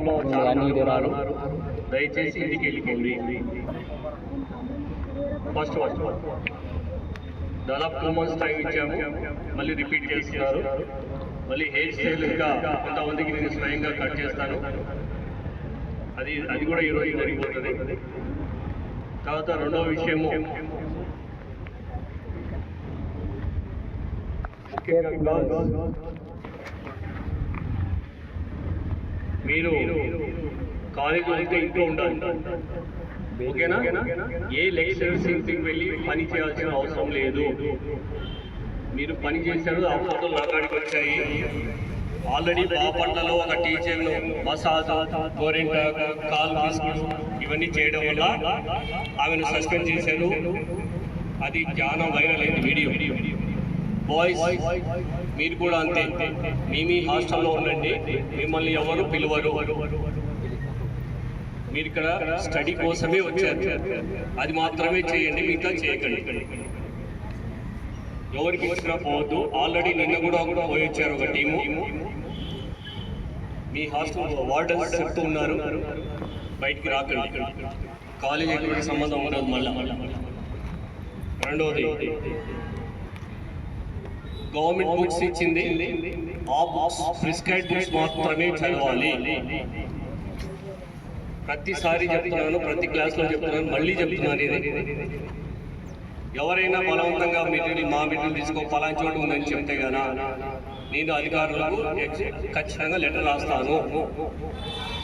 గ్రూప్లో చాలా మంది ఉన్నారు. దయచేసి ఇంటికి వెళ్ళిపోండి. ఫస్ట్ దాదాపు 2 months టైం ఇచ్చాము, మళ్ళీ రిపీట్ చేస్తున్నారు. మళ్ళీ హెయిర్ స్టైల్ ఇంకా కొంతమందికి నేను స్వయంగా కట్ చేస్తాను. అది కూడా ఈరోజు జరిగిపోతుంది. తర్వాత రెండవ విషయము, మీరు కాలేజ్ వెళ్తే ఇంట్లో ఉండాలి, ఓకేనా? ఏ లెక్చరర్స్ ఇంటికి వెళ్ళి పని చేయాల్సిన అవసరం లేదు. మీరు పని చేశారు, ఆ ఫోటోలు నాకాడికి వచ్చాయి. ఆల్రెడీ బాపట్లలో ఒక టీచర్ను మసాజ్, గోరెంటాకు, కాల్ బిస్కెట్ ఇవన్నీ చేయడం వల్ల ఆమెను సస్పెండ్ చేశారు. అది చాలా వైరల్ అయింది వీడియో. బాయ్స్ మీరు కూడా అంతే, మీ హాస్టల్లో ఉండండి, మిమ్మల్ని ఎవరు పిలవరు. మీరు ఇక్కడ స్టడీ కోసమే వచ్చారు, అది మాత్రమే చేయండి, మిగతా చేయకండి. ఎవరికి ఇచ్చినా పోవద్దు. ఆల్రెడీ నిన్న కూడా పోయి వచ్చారు ఒక టీము. మీ హాస్టల్ వార్డెన్స్ చెప్తూ ఉన్నారు బయటికి రాకండి, కాలేజ్ ఎటువంటి సంబంధం ఉండదు. మళ్ళా రెండవది, గవర్నమెంట్ బుక్స్ ఇచ్చింది, ఆ బుక్స్ ప్రిస్క్రైబ్ బుక్స్ మాత్రమే చదవాలి. ప్రతిసారి చెప్తున్నాను, ప్రతి క్లాస్లో చెప్తున్నాను, మళ్ళీ చెప్తున్నాను. ఇది ఎవరైనా బలవంతంగా మా మెటీరియల్ తీసుకో పలానా చోటు ఉందని చెప్తే కదా నేను అధికారులకు ఖచ్చితంగా లెటర్ రాస్తాను,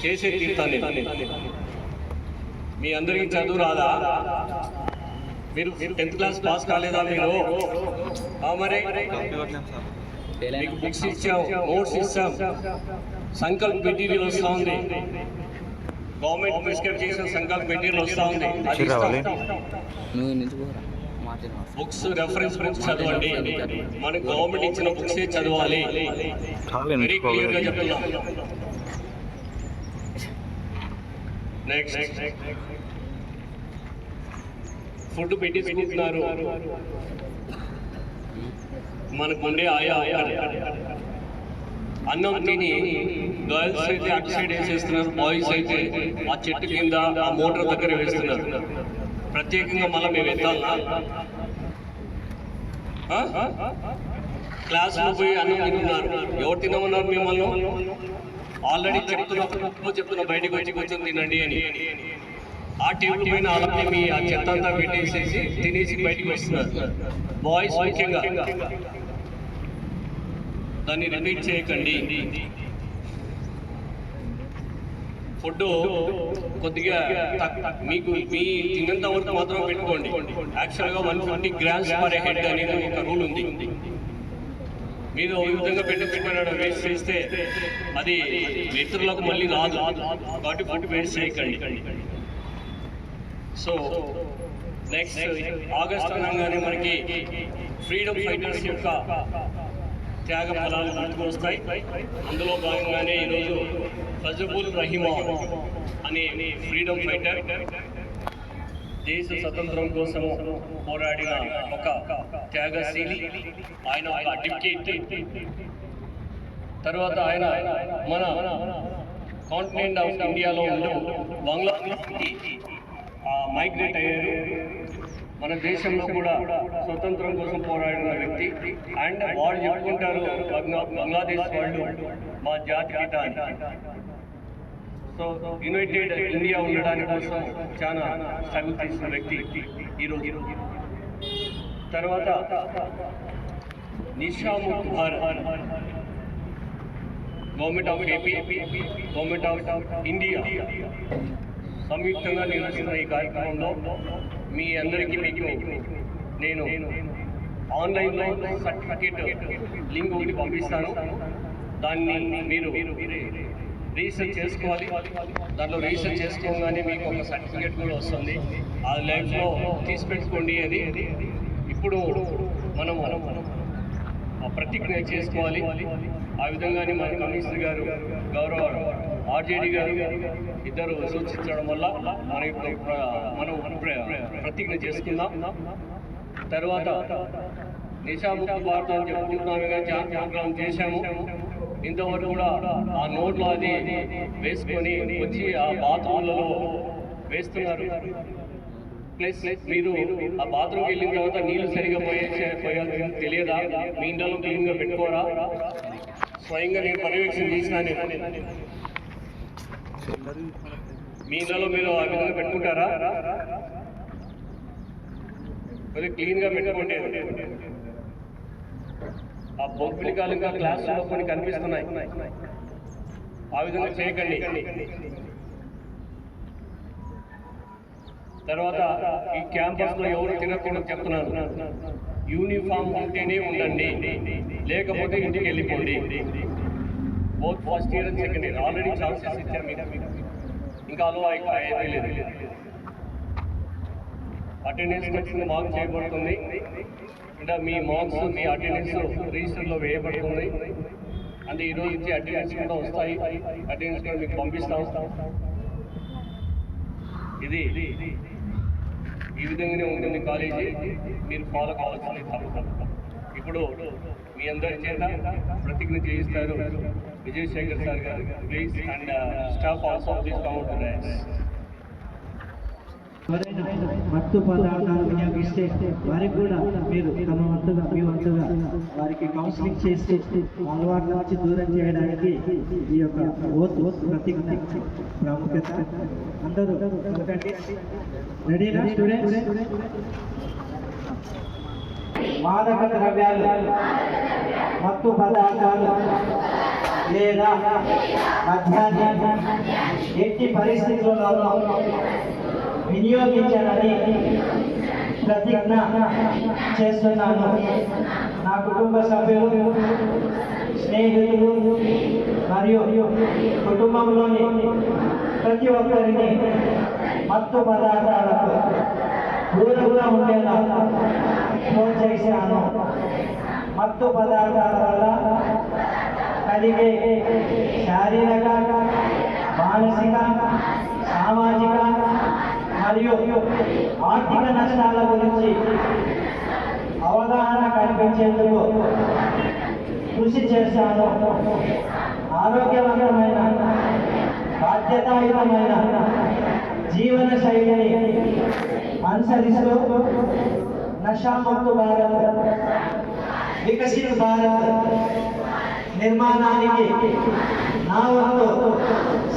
చేసే తీరుతాను. మీ అందరికీ చదువు రాదా? మీరు 10th క్లాస్ పాస్ కాలేదా? మీరు మరి మీకు బుక్స్ ఇచ్చాం, నోట్స్ ఇచ్చాం, సంకల్ప్ మెటీరియల్ వస్తూ ఉంది, గవర్నమెంట్ ప్రిస్క్రైబ్ చేసిన సంకల్ప్ మెటీరియల్ వస్తూ ఉంది. బుక్స్ రెఫరెన్స్ బుక్స్ చదవండి, మన గవర్నమెంట్ ఇచ్చిన బుక్సే చదవాలి. వెరీ క్లియర్గా చెప్తున్నాం. నెక్స్ట్, ఫుడ్ పెట్టించుకుంటున్నారు. మనకు ఉండే అన్నం తిని గర్ల్స్ అయితే అటు సైడ్ వేసేస్తున్నారు, బాయ్స్ అయితే ఆ చెట్టు కింద ఆ మోటార్ దగ్గర వేస్తున్నారు. ప్రత్యేకంగా మళ్ళీ మేము ఎత్తాలా? క్లాసులో పోయి అన్నం తింటున్నారు. ఎవరు తినమన్నారు మిమ్మల్ని? ఆల్రెడీ చెప్తున్నా బయటకు వచ్చి కూర్చొని తినండి అని. ఆ టేబుల్ పైన అలానే మీ ఆ చెత్త అంతా పెట్టేసేసి తినేసి బయటకు వస్తున్నారు. బాయ్స్ ముఖ్యంగా దాన్ని రిపీట్ చేయకండి. ఫుడ్ కొద్దిగా మీకు మీ తిన్నంత వరకు మాత్రం పెట్టుకోండి. యాక్చువల్గా 150 grams per head అనేది ఒక రూల్ ఉంది. మీరు ఈ విధంగా పెట్టుకున్నాడు వేస్ట్ చేస్తే అది ఇతరులకు మళ్ళీ రాదు, కాబట్టి ఫుడ్ వేస్ట్ చేయకండి. సో నెక్స్ట్, ఆగస్ట్ అనగానే మనకి ఫ్రీడమ్ ఫైటర్స్ యొక్క త్యాగ ఫలాలు గుర్తుకు వస్తాయి. అందులో భాగంగానే ఈరోజు ఫజబుల్ రహిమాన్ అనే ఫ్రీడమ్ ఫైటర్ దేశ స్వతంత్రం కోసం పోరాడిన ఒక త్యాగశీలి. ఆయన ఒక అడ్వకేట్. తర్వాత ఆయన మన కాంటినెంట్ ఆఫ్ ఇండియాలో ఉంటూ బంగ్లాదేశ్కి మైగ్రేట్ అయ్యారు. మన దేశంలో కూడా స్వతంత్రం కోసం పోరాడిన వ్యక్తి. అండ్ వాళ్ళు చెప్పుకుంటారు బంగ్లాదేశ్ వాళ్ళు మా జాతి పిత అని. సో యునైటెడ్ ఇండియా ఉండడానికి కోసం చాలా స్ట్రగుల్ చేసిన వ్యక్తి ఈరోజు. తర్వాత Nizamuddin Bharat, government of AP, government of India సంయుక్తంగా నిర్వహిస్తున్న ఈ కార్యక్రమంలో మీ అందరికీ మీకు నేను ఆన్లైన్లో సర్టిఫికేట్ లింక్ ఒకటి పంపిస్తాను. దాన్ని మీరు రీసెర్చ్ చేసుకోవాలి. దాంట్లో రీసెర్చ్ చేసుకోగానే మీకు ఒక సర్టిఫికేట్ కూడా వస్తుంది. ఆ లైఫ్లో తీసి పెట్టుకోండి. అది ఇప్పుడు మనం ప్రతిజ్ఞ చేసుకోవాలి. ఆ విధంగానే మన కమిషనర్ గారు, గౌరవ ఆర్జేడీ గారు ఇద్దరు సూచించడం వల్ల మనం ప్రతిజ్ఞ చేసుకుందాం. తర్వాత నిజాముద్దీన్ భారత్ అని చెప్పుకుంటున్నాము, కానీ చాలా ప్రోగ్రాం చేశాము. ఇంతవరకు కూడా ఆ నోట్లో అది వేసుకొని వచ్చి ఆ బాత్రూమ్లలో వేస్తున్నారు. ప్లస్ మీరు ఆ బాత్రూమ్కి వెళ్ళిన తర్వాత నీళ్లు సరిగా పోయాల్సింది తెలియదా? మీ ఇంట్లో క్లీన్గా పెట్టుకోరా? స్వయంగా నేను పర్యవేక్షణ చేసినా. మీ ఇంట్లో మీరు ఆ విధంగా పెట్టుకుంటారా? కొద్దిగా క్లీన్గా పెట్టుకోండి. ఆ బొబ్బిలికాలు ఇంకా క్లాసులో కొన్ని కనిపిస్తున్నాయి, ఆ విధంగా చేయకండి. తర్వాత ఈ క్యాంపస్లో ఎవరు తినకూడదు చెప్తున్నాను. యూనిఫామ్ ఉంటేనే ఉండండి, లేకపోతే ఇంటికి వెళ్ళిపోండి. Both first year and second year already chances ఇచ్చారు మీకు, ఇంకా అలో అయితే లేదు. అటెండెన్స్ ఖచ్చితంగా మార్క్ చేయబడుతుంది. అంటే మీ మార్క్స్ మీ అటెండెన్స్ రిజిస్టర్లో వేయబడుతుంది. అంటే ఈరోజు ఇచ్చే అటెండెన్స్ కూడా వస్తాయి, అటెండెన్స్ కూడా మీకు పంపిస్తాం. ఇది ఈ విధంగానే ఉంటుంది కాలేజీ, మీరు ఫాలో కావాల్సింది తప్పకుండా. ఇప్పుడు మీ అందరి చేత ప్రతిజ్ఞ చేయిస్తారు విజయశేఖర్ సార్ గారు. Please and staff also please come to right. ఎవరైనా మత్తు పదార్థాలు వినియోగిస్తే వారికి కూడా మీరు తమ వంతుగా మీ వంతుగా వారికి కౌన్సిలింగ్ చేసి అలవాట్ల నుంచి దూరం చేయడానికి ఈ యొక్క ఓత్ ప్రతిజ్ఞ ప్రాముఖ్యత. అందరూ రెడీనా స్టూడెంట్స్? మాదక ద్రవ్యాలు, మత్తు పదార్థాలు లేదా మద్యాన్ని ఎట్టి పరిస్థితులలో వినియోగించాలని ప్రతిజ్ఞ చేస్తున్నాను. నా కుటుంబ సభ్యులు, స్నేహితులు మరియు కుటుంబంలోని ప్రతి ఒక్కరిని మత్తు పదార్థాలకు దూరంగా ఉండేలా ఫోన్ చేశాను. మత్తు పదార్థాల వల్ల కలిగే శారీరక, మానసిక, సామాజిక మరియు ఆర్థిక నష్టాల గురించి అవగాహన కల్పించేందుకు కృషి చేశాను. ఆరోగ్యవంతమైన, బాధ్యతాయుతమైన జీవన శైలిని అనుసరిస్తూ నషాముక్త భారత్, వికసిత భారత్ నిర్మాణానికి నా వంతు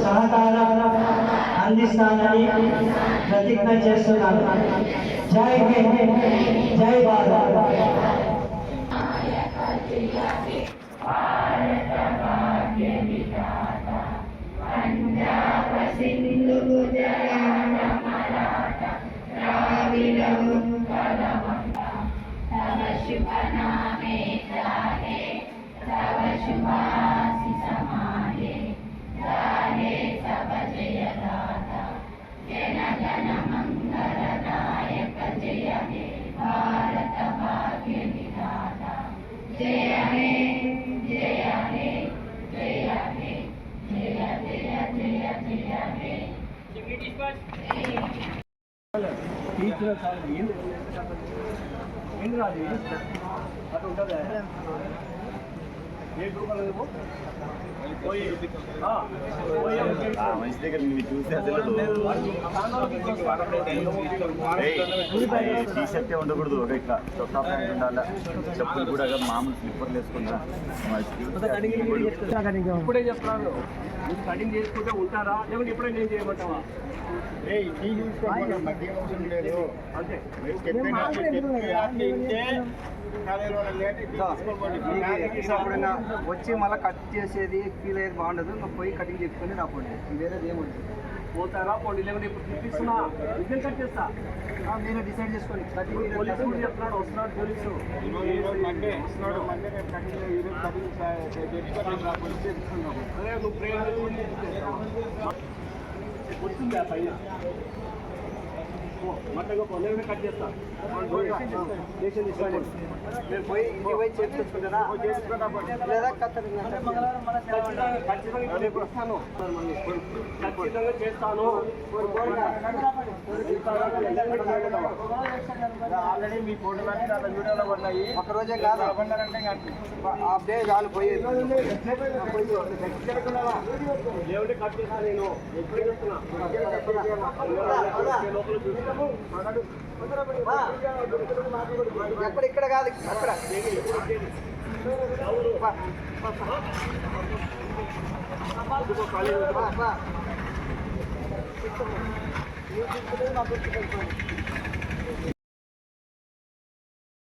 సహకారం అందిస్తానని ప్రతిజ్ఞ చేస్తున్నాను. జై హింద్, జై భారత్. మనిషి దగ్గర మీరు చూసి అసలు టీ షర్టే ఉండకూడదు, ఒక ఇట్లా చొక్కా ప్యాంట్ ఉండాలా, చెప్పులు కూడా మామూలు స్లిప్పర్లు వేసుకుంటా. ఇప్పుడే చెప్తాను, కటింగ్ చేసుకుంటే ఉంటారా లేకపోతే ఇప్పుడే నేను చేయమంటావా? ఎప్పుడైనా వచ్చి మళ్ళీ కట్ చేసేది ఫీల్ అయ్యేది బాగుండదు. ఇంకా పోయి కటింగ్ చేసుకుని రాపోండి, వేరేది ఏముంటుంది. పోతారా పోండి, లేకపోతే ఇప్పుడు చూపిస్తున్నా నిజం కట్ చేస్తా. నేను డిసైడ్ చేసుకోండి. కటింగ్ పోలీసు చెప్తున్నాడు, వస్తున్నాడు పోలీసు అదే నువ్వు ప్రేమ వస్తుందా పైన మట్టగా పో నేను కట్ చేస్తా డెసిషన్ తీసుకోండి నేను పోయి ఇంటికి పోయి చేపించుకుంటారా లేదా ఖచ్చితంగా రేపు వస్తాను ఖచ్చితంగా చేస్తాను ఆల్రెడీ మీ ఫోటోలు అలా వీడియోలో ఉన్నాయి. ఒక రోజే కాదు హాఫ్ డే చాలు పోయేది. దేవుడి కట్ చేస్తా నేను ఎప్పుడు చెప్తున్నా లోపల చూస్తాము ఎక్కడ ఇక్కడ కాదు అక్కడ ఖాళీ